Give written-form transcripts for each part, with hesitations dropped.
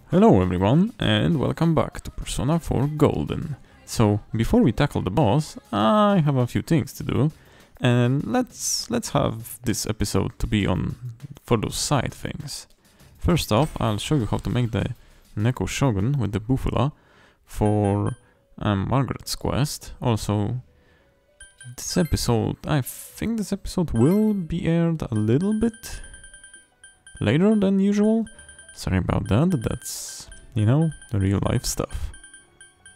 Hello everyone, and welcome back to Persona 4 Golden. So, before we tackle the boss, I have a few things to do, and let's have this episode to be on for those side things. First off, I'll show you how to make the Neko Shogun with the Bufula for Margaret's quest. Also, this episode, I think this episode will be aired a little bit later than usual. Sorry about that, that's, you know, the real life stuff.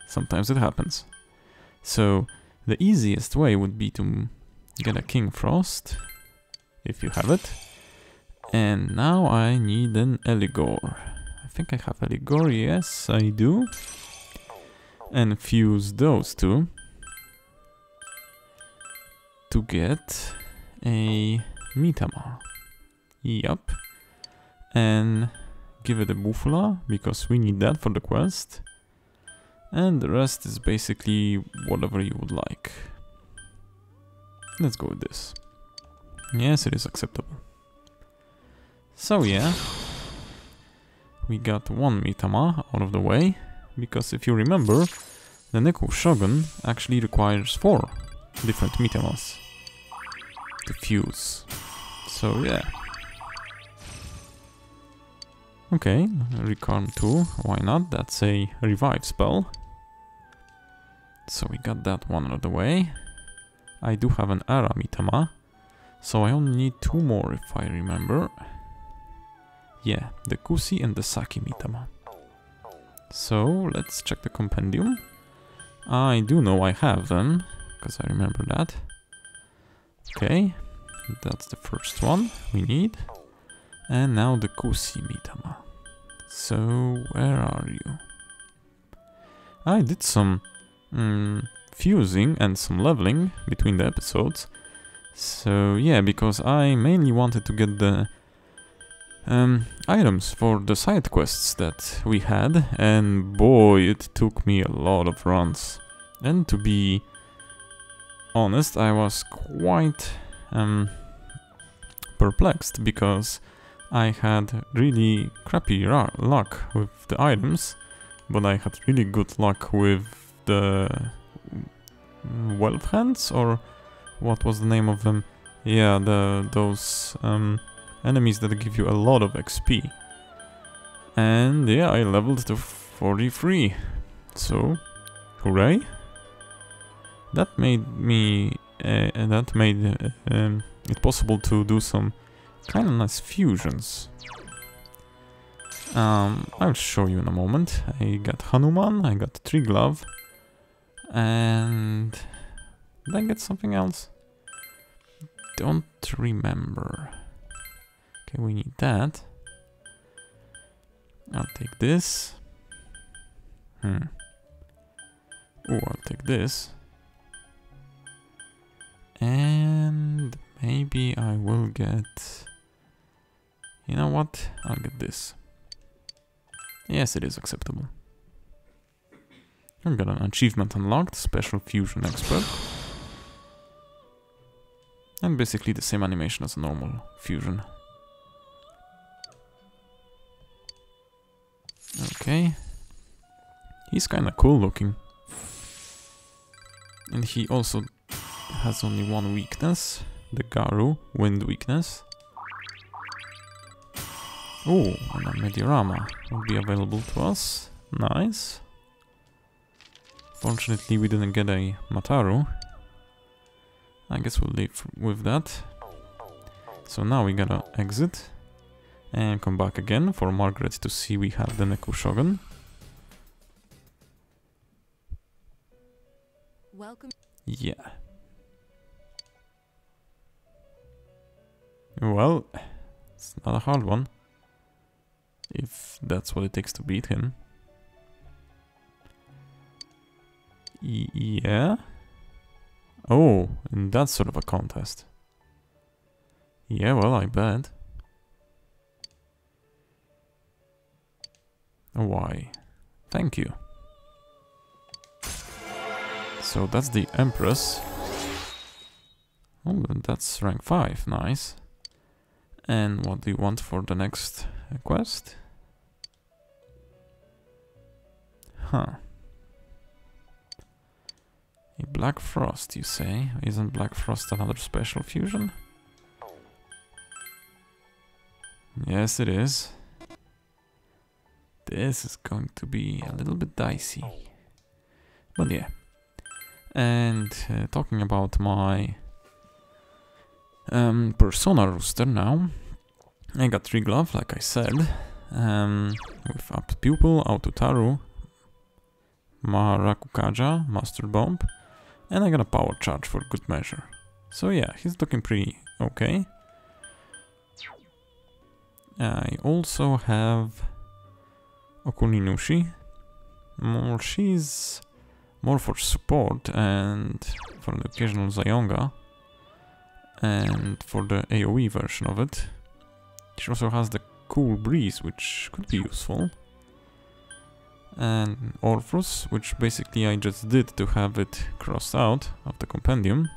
Sometimes it happens. So, the easiest way would be to get a King Frost, if you have it. And now I need an Eligor. I think I have Eligor, yes I do. And fuse those two to get a Mitama. Yup. And give it a Bufula, because we need that for the quest. And the rest is basically whatever you would like. Let's go with this. Yes, it is acceptable. So yeah, we got one Mitama out of the way, because if you remember, the Neko Shogun actually requires 4 different Mitamas to fuse. So yeah. Okay, Recarm 2, why not? That's a revive spell. So we got that one out of the way. I do have an Ara Mitama, so I only need 2 more if I remember. Yeah, the Kusi and the Saki Mitama. So let's check the compendium. I do know I have them, because I remember that. Okay, that's the first one we need. And now the Kusi Mitama. So, where are you? I did some fusing and some leveling between the episodes. So, yeah, because I mainly wanted to get the items for the side quests that we had. And boy, it took me a lot of runs. And to be honest, I was quite perplexed, because I had really crappy luck with the items, but I had really good luck with the Wealth Hands, or what was the name of them? Yeah, those enemies that give you a lot of XP. And yeah, I leveled to 43. So, hooray! That made me it possible to do some kind of nice fusions. I'll show you in a moment. I got Hanuman, I got Tree Glove, and did I get something else? Don't remember. Okay, we need that. I'll take this. Oh, I'll take this. And maybe I will get... You know what? I'll get this. Yes, it is acceptable. I've got an achievement unlocked, Special Fusion Expert. And basically the same animation as a normal fusion. Okay. He's kinda cool looking. And he also has only one weakness, the Garu, wind weakness. Oh, and a Mediorama will be available to us. Nice. Fortunately, we didn't get a Mataru. I guess we'll leave with that. So now we gotta exit and come back again for Margaret to see we have the Neko Shogun. Welcome. Yeah. Well, it's not a hard one, if that's what it takes to beat him. Yeah? Oh, in that sort of a contest. Yeah, well, I bet. Why? Thank you. So that's the Empress. Oh, that's rank 5, nice. And what do you want for the next quest? Huh. A Black Frost, you say? Isn't Black Frost another special fusion? Yes, it is. This is going to be a little bit dicey. But yeah. And talking about my Persona rooster now. I got 3 glove, like I said. With Up Pupil, Autotaru, Maharakukaja, Master Bomb. And I got a power charge for good measure. So yeah, he's looking pretty okay. I also have Okuninushi. She's more for support and for the occasional Zayonga. And for the AoE version of it. She also has the Cool Breeze, which could be useful. And Orphrus, which basically I just did to have it crossed out of the compendium.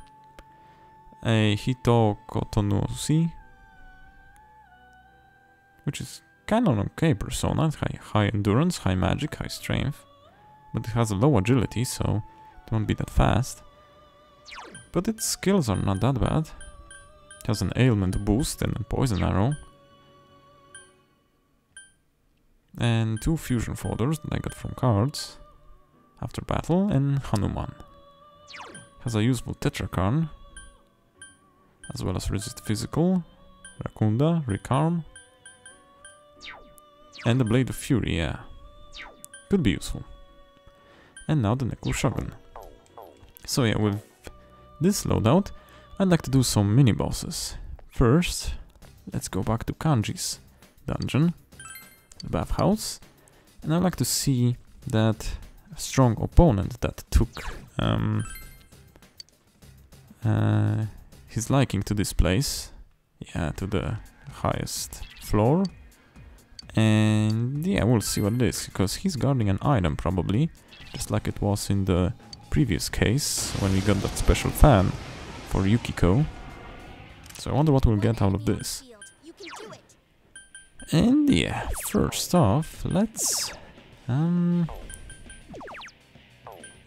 A Hito Kotonusi, which is kind of an okay persona. High endurance, high magic, high strength. But it has a low agility, so it won't be that fast. But its skills are not that bad. It has an ailment boost and a poison arrow. And 2 fusion folders that I got from cards after battle, and Hanuman. Has a useful Tetrakarn, as well as Resist Physical, Rakunda, Recarm, and the Blade of Fury, yeah. Could be useful. And now the Neko Shogun. So yeah, with this loadout, I'd like to do some mini-bosses. First, let's go back to Kanji's dungeon. The bathhouse, and I'd like to see that strong opponent that took his liking to this place, yeah, to the highest floor, and yeah, we'll see what it is, because he's guarding an item probably, just like it was in the previous case when we got that special fan for Yukiko. So I wonder what we'll get out of this. And yeah, first off, let's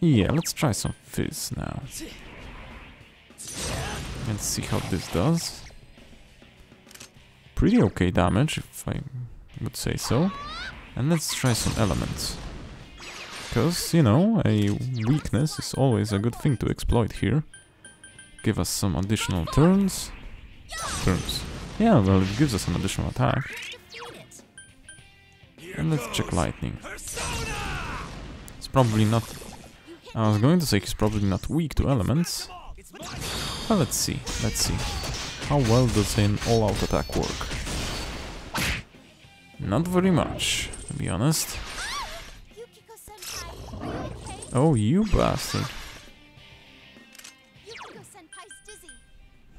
let's try some fizz now. Let's see how this does. Pretty okay damage, if I would say so. And let's try some elements. Because, you know, a weakness is always a good thing to exploit here. Give us some additional turns. Yeah, well, it gives us an additional attack. And let's check lightning. It's probably not... I was going to say he's probably not weak to elements. Well, let's see. Let's see. How well does an all-out attack work? Not very much, to be honest. Oh, you bastard.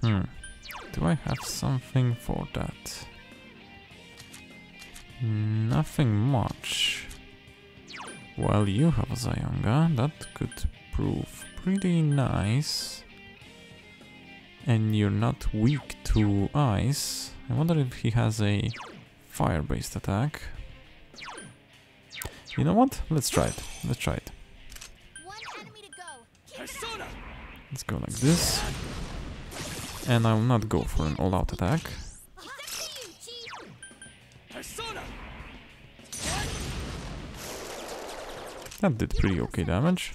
Do I have something for that? Nothing much. Well, you have a Zayonga, that could prove pretty nice. And you're not weak to ice. I wonder if he has a fire-based attack. You know what? Let's try it. Let's try it. Let's go like this. And I will not go for an all-out attack. That did pretty okay damage.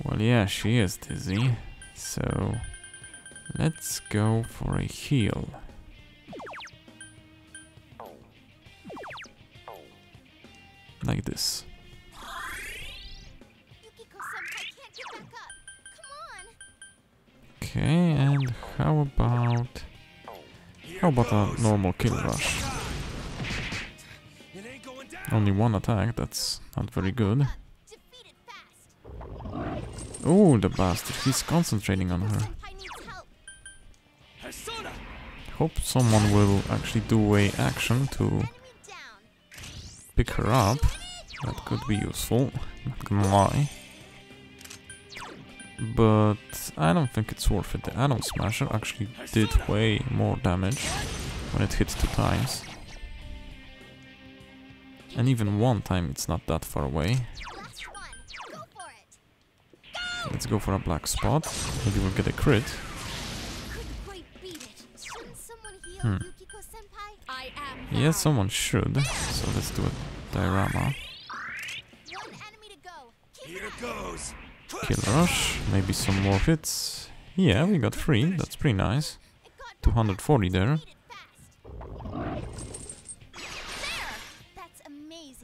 Well, yeah, she is dizzy. So, let's go for a heal. Like this. Okay, and how about a normal kill rush? Only one attack, that's not very good. Oh, the bastard, he's concentrating on her. Hope someone will actually do a action to pick her up. That could be useful, not gonna lie. But I don't think it's worth it. The Atom Smasher actually did way more damage when it hit 2 times. And even one time it's not that far away. Let's go for a black spot. Maybe we'll get a crit. Yeah, someone should. So let's do a diorama. Kill rush. Maybe some more hits. Yeah, we got 3. That's pretty nice. 240 there.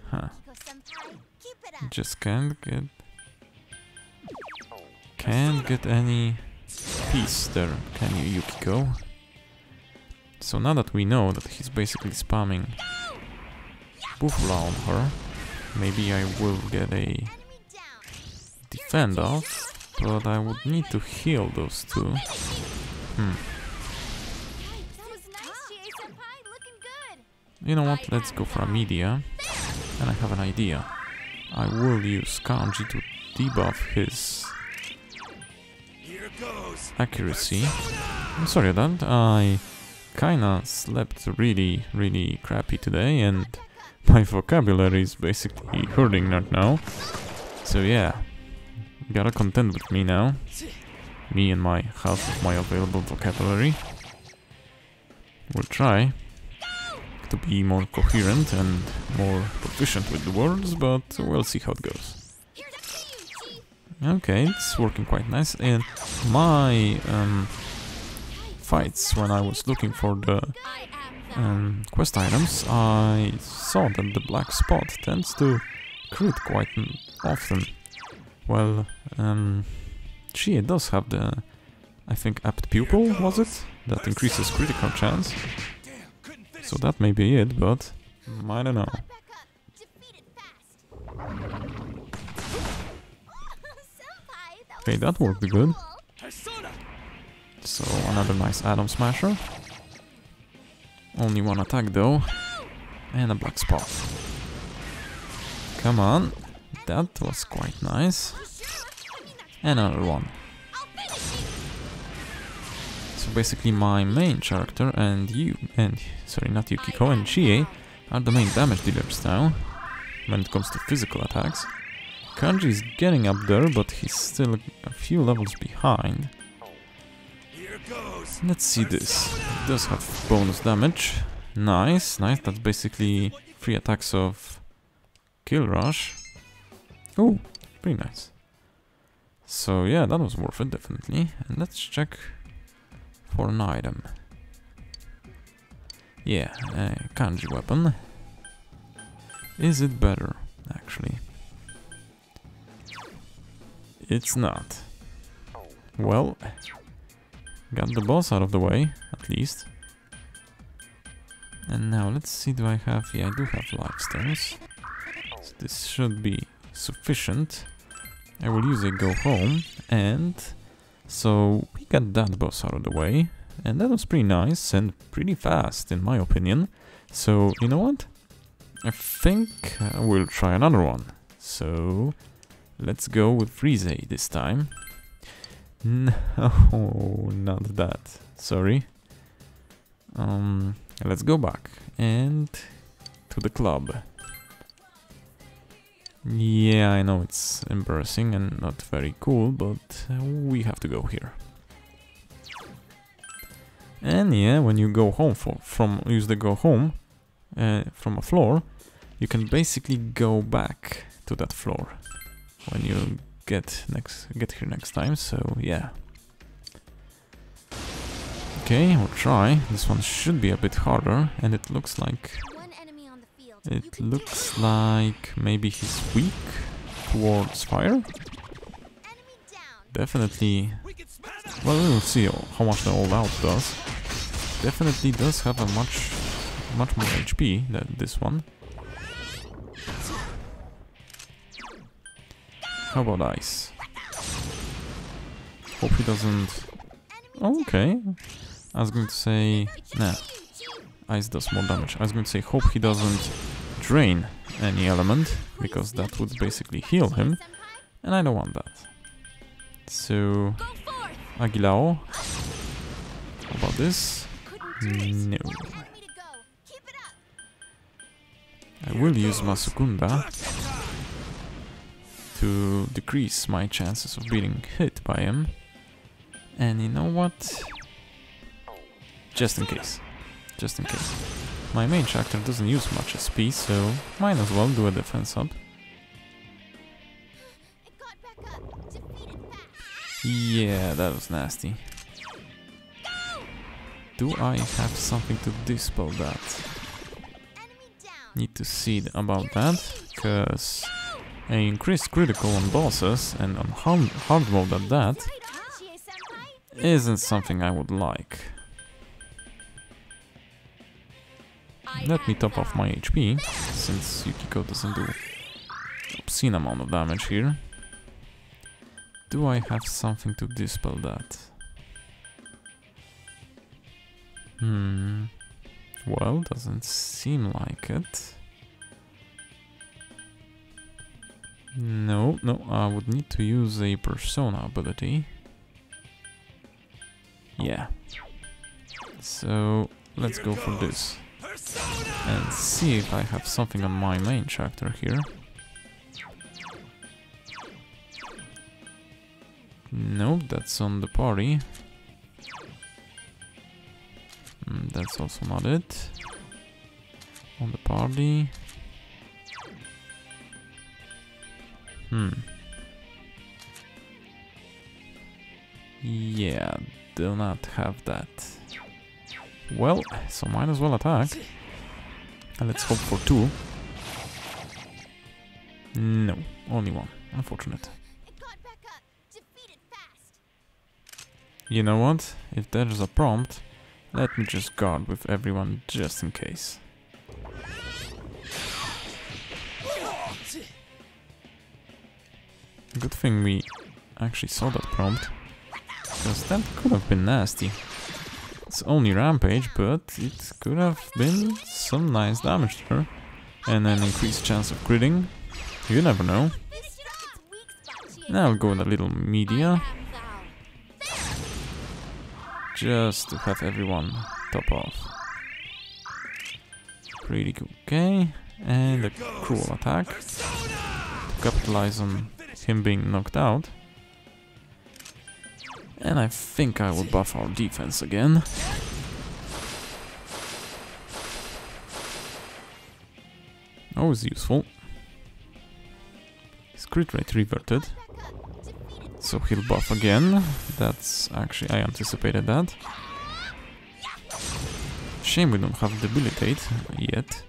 Huh. Just can't get any peace there, can you, Yukiko? So now that we know that he's basically spamming Bufula on her, maybe I will get a defend off, but I would need to heal those two. You know what, let's go for a media. And I have an idea. I will use Kanji to debuff his accuracy. I'm sorry about that. I kinda slept really crappy today, and my vocabulary is basically hurting right now. So yeah, gotta contend with me now. Me and my half of my available vocabulary. We'll try to be more coherent and more proficient with the words, but we'll see how it goes. Okay, it's working quite nice. And my fights, when I was looking for the quest items, I saw that the black spot tends to crit quite often. Well, she does have the, I think, apt pupil, was it? That increases critical chance. So that may be it, but I don't know. Okay, that worked good. So another nice Atom Smasher. Only one attack though. And a black spot. Come on. That was quite nice. And another one. So basically my main character and sorry, not Yukiko, and Chie are the main damage dealers now, when it comes to physical attacks. Kanji is getting up there, but he's still a few levels behind. Let's see this. It does have bonus damage. Nice, nice. That's basically 3 attacks of Kill Rush. Oh, pretty nice. So yeah, that was worth it, definitely. And let's check for an item. Yeah, a Kanji weapon. Is it better, actually? It's not. Well, got the boss out of the way, at least. And now let's see, do I have... Yeah, I do have lifesteals. So this should be sufficient. I will use a go home, and so we got that boss out of the way. And that was pretty nice and pretty fast, in my opinion. So, you know what? I think we'll try another one. So, let's go with Frieze this time. No, not that. Sorry. Let's go back and to the club. Yeah, I know it's embarrassing and not very cool, but we have to go here. And yeah, when you go home use the go home from a floor, you can basically go back to that floor when you get here next time. So yeah. Okay, we'll try. This one should be a bit harder, and it looks like maybe he's weak towards fire. Definitely. Well, we'll see how much the all out does. Definitely does have a much more HP than this one. How about ice? Hope he doesn't... Oh, okay. I was going to say... Nah. Ice does more damage. I was going to say hope he doesn't drain any element, because that would basically heal him. And I don't want that. So... Agilao. How about this? No. I will use Masukunda to decrease my chances of being hit by him. And you know what? Just in case. Just in case. My main character doesn't use much SP, so might as well do a defense up. Yeah, that was nasty. Do I have something to dispel that? Need to see about that, because an increased critical on bosses and on hard mode at that isn't something I would like. Let me top off my HP, since Yukiko doesn't do obscene amount of damage here. Do I have something to dispel that? Well, doesn't seem like it. No, I would need to use a persona ability. Yeah. So, let's go for this. And see if I have something on my main character here. Nope, that's on the party. That's also not it. On the party. Yeah, do not have that. Well, so might as well attack. And let's hope for 2. No, only 1. Unfortunate. You know what? If there's a prompt, let me just guard with everyone just in case. Good thing we actually saw that prompt, because that could have been nasty. It's only rampage, but it could have been some nice damage to her. And an increased chance of critting. You never know. Now I'll go with a little media. Just to have everyone top off. Pretty okay. And a cruel attack. To capitalize on him being knocked out. And I think I will buff our defense again. Always useful. His crit rate reverted. So he'll buff again. That's actually, I anticipated that. Shame we don't have Debilitate yet,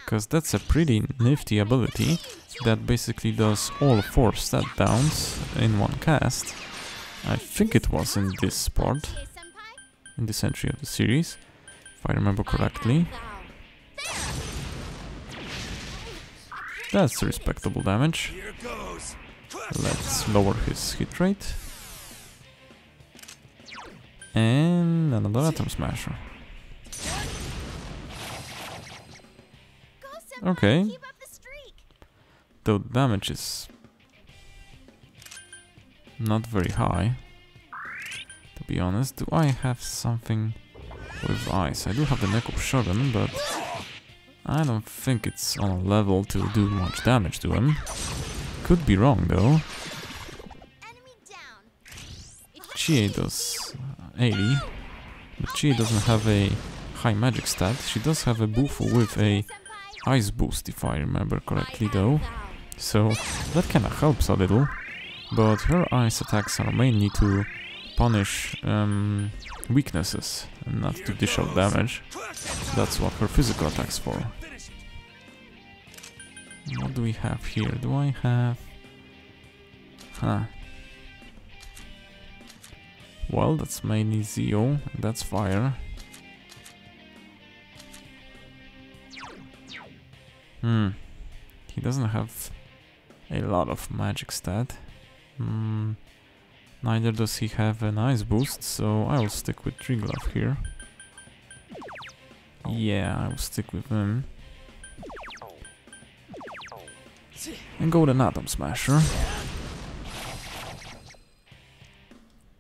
because that's a pretty nifty ability that basically does all 4 stat downs in one cast. I think it was in this part, in this entry of the series, if I remember correctly. That's respectable damage. Let's lower his hit rate. And another Atom Smasher. Okay. Though damage is not very high, to be honest. Do I have something with ice? I do have the Neko Shogun, but I don't think it's on a level to do much damage to him. Could be wrong though. Chie does 80, but Chie doesn't have a high magic stat. She does have a Bufula with a ice boost, if I remember correctly though. So that kinda helps a little. But her ice attacks are mainly to punish weaknesses and not to dish out damage. That's what her physical attack's for. What do we have here? Do I have... Well, that's mainly Zio, and that's fire. He doesn't have a lot of magic stat. Neither does he have an ice boost, so I'll stick with Triglove here. Yeah, I'll stick with him. And go with an Atom Smasher.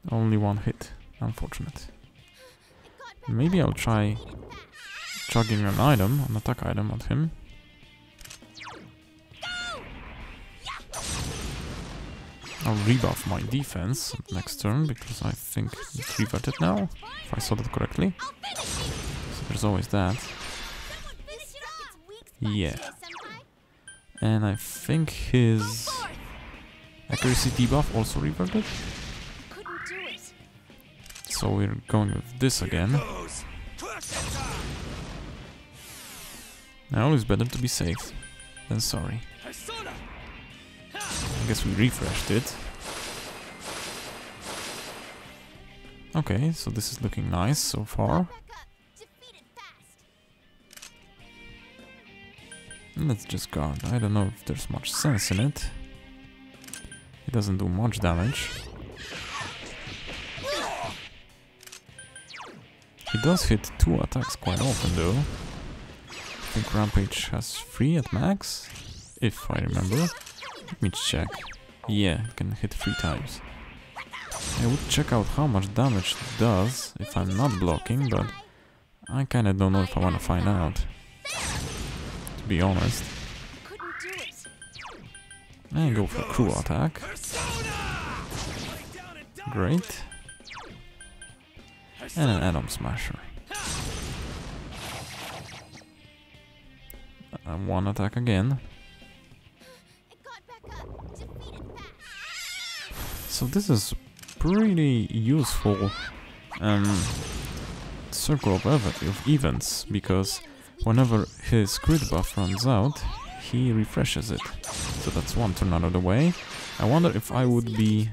Only 1 hit, unfortunate. Maybe I'll try chugging an item, an attack item at him. I'll rebuff my defense next turn, because I think it's reverted now, if I saw that correctly. So there's always that. Yeah. And I think his accuracy debuff also reverted. So we're going with this again. Now it's better to be safe than sorry. I guess we refreshed it. Okay, so this is looking nice so far. Let's just guard. I don't know if there's much sense in it. It doesn't do much damage. He does hit 2 attacks quite often though. I think Rampage has 3 at max, if I remember. Let me check. Yeah, it can hit 3 times. I would check out how much damage it does if I'm not blocking, but I kinda don't know if I wanna find out, to be honest. And go for a crew attack. Great. And an Atom Smasher. One attack again. So this is pretty useful circle of events, because whenever his crit buff runs out, he refreshes it. So that's one turn out of the way. I wonder if I would be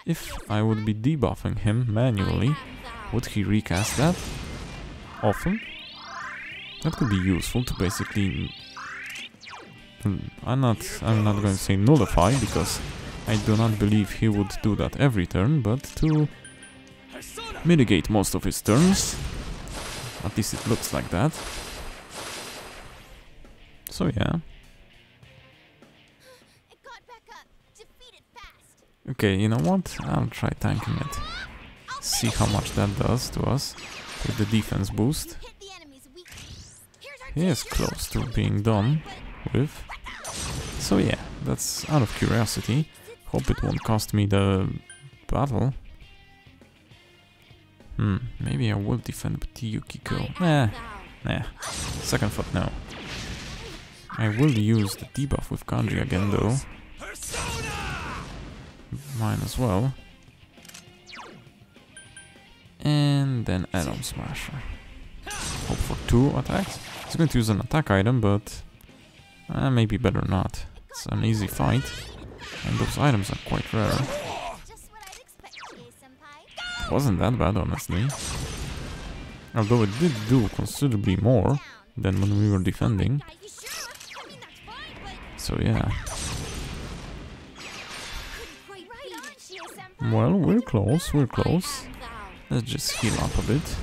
debuffing him manually, would he recast that often? That could be useful to basically... I'm not going to say nullify, because I do not believe he would do that every turn, but to mitigate most of his turns. At least it looks like that. So yeah. Okay, you know what? I'll try tanking it. See how much that does to us with the defense boost. He is close to being done with. So yeah, that's out of curiosity. Hope it won't cost me the battle. Maybe I will defend with Yukiko. Nah. Second thought, no. I will use the debuff with Kanji again though. Mine as well. And then Atom Smasher. Hope for 2 attacks. He's going to use an attack item, but maybe better not. It's an easy fight, and those items are quite rare. Wasn't that bad, honestly. Although it did do considerably more than when we were defending. So yeah. Well, we're close, Let's just heal up a bit.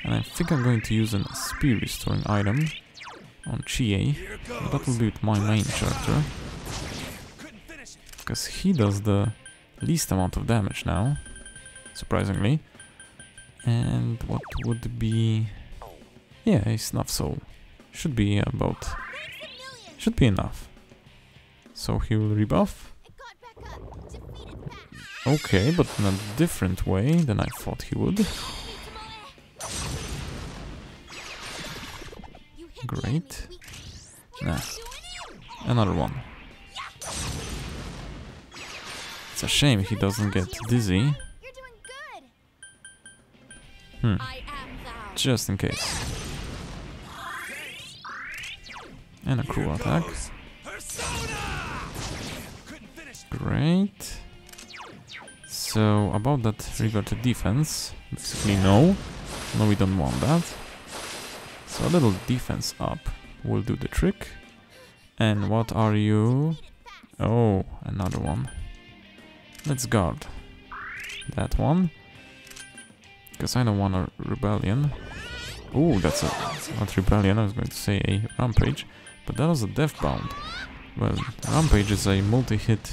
And I think I'm going to use an spear restoring item on Chie. That will be with my main character, because he does the least amount of damage now, surprisingly. And what would be... yeah, a Snuff Soul. Should be enough. So he will rebuff. Okay, but in a different way than I thought he would. Great. Nah. Another one. It's a shame he doesn't get dizzy. Just in case. And a crew attack. Great. So, about that reverted defense, basically no. No, we don't want that. So a little defense up will do the trick. And what are you? Oh, another one. Let's guard that one, because I don't want a rebellion. Oh, that's not rebellion, I was going to say a rampage, but that was a deathbound. Well, rampage is a multi-hit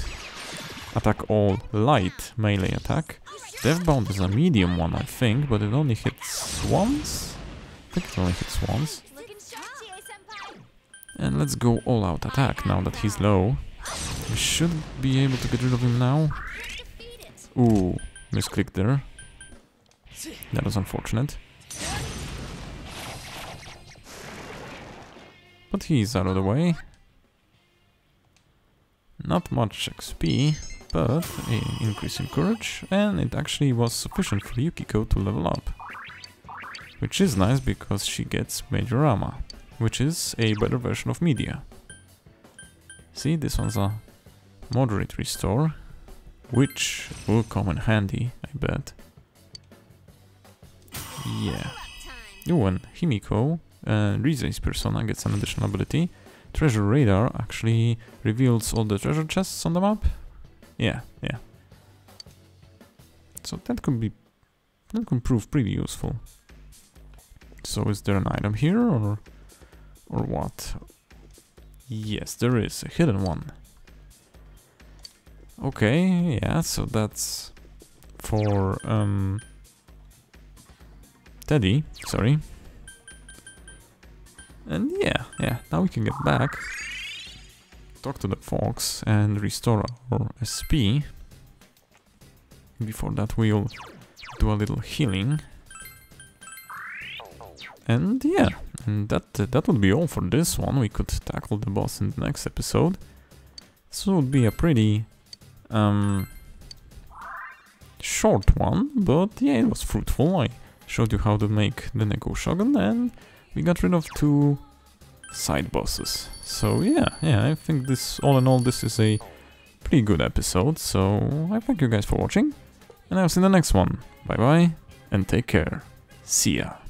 attack all light melee attack. Deathbound is a medium one, I think, but it only hits once? I think it only hits once. And let's go all out attack now that he's low. We should be able to get rid of him now. Ooh, misclicked there. That was unfortunate. But he's out of the way. Not much XP, but an increase in courage, and it actually was sufficient for Yukiko to level up. Which is nice because she gets Major Armor, which is a better version of Media. See, this one's a moderate restore, which will come in handy, I bet. Yeah. Oh, and Himiko, Rizei's persona, gets an additional ability. Treasure Radar actually reveals all the treasure chests on the map. Yeah. So that could prove pretty useful. So is there an item here or what? Yes, there is a hidden one. Okay, yeah, so that's for Teddy, sorry. And yeah, now we can get back, talk to the fox and restore our SP. Before that we'll do a little healing. And yeah, and that would be all for this one. We could tackle the boss in the next episode. This would be a pretty short one, but yeah, it was fruitful. I showed you how to make the Neko Shogun, and we got rid of 2 side bosses. So yeah, I think this, all in all, this is a pretty good episode. So I thank you guys for watching, and I'll see you in the next one. Bye bye, and take care. See ya.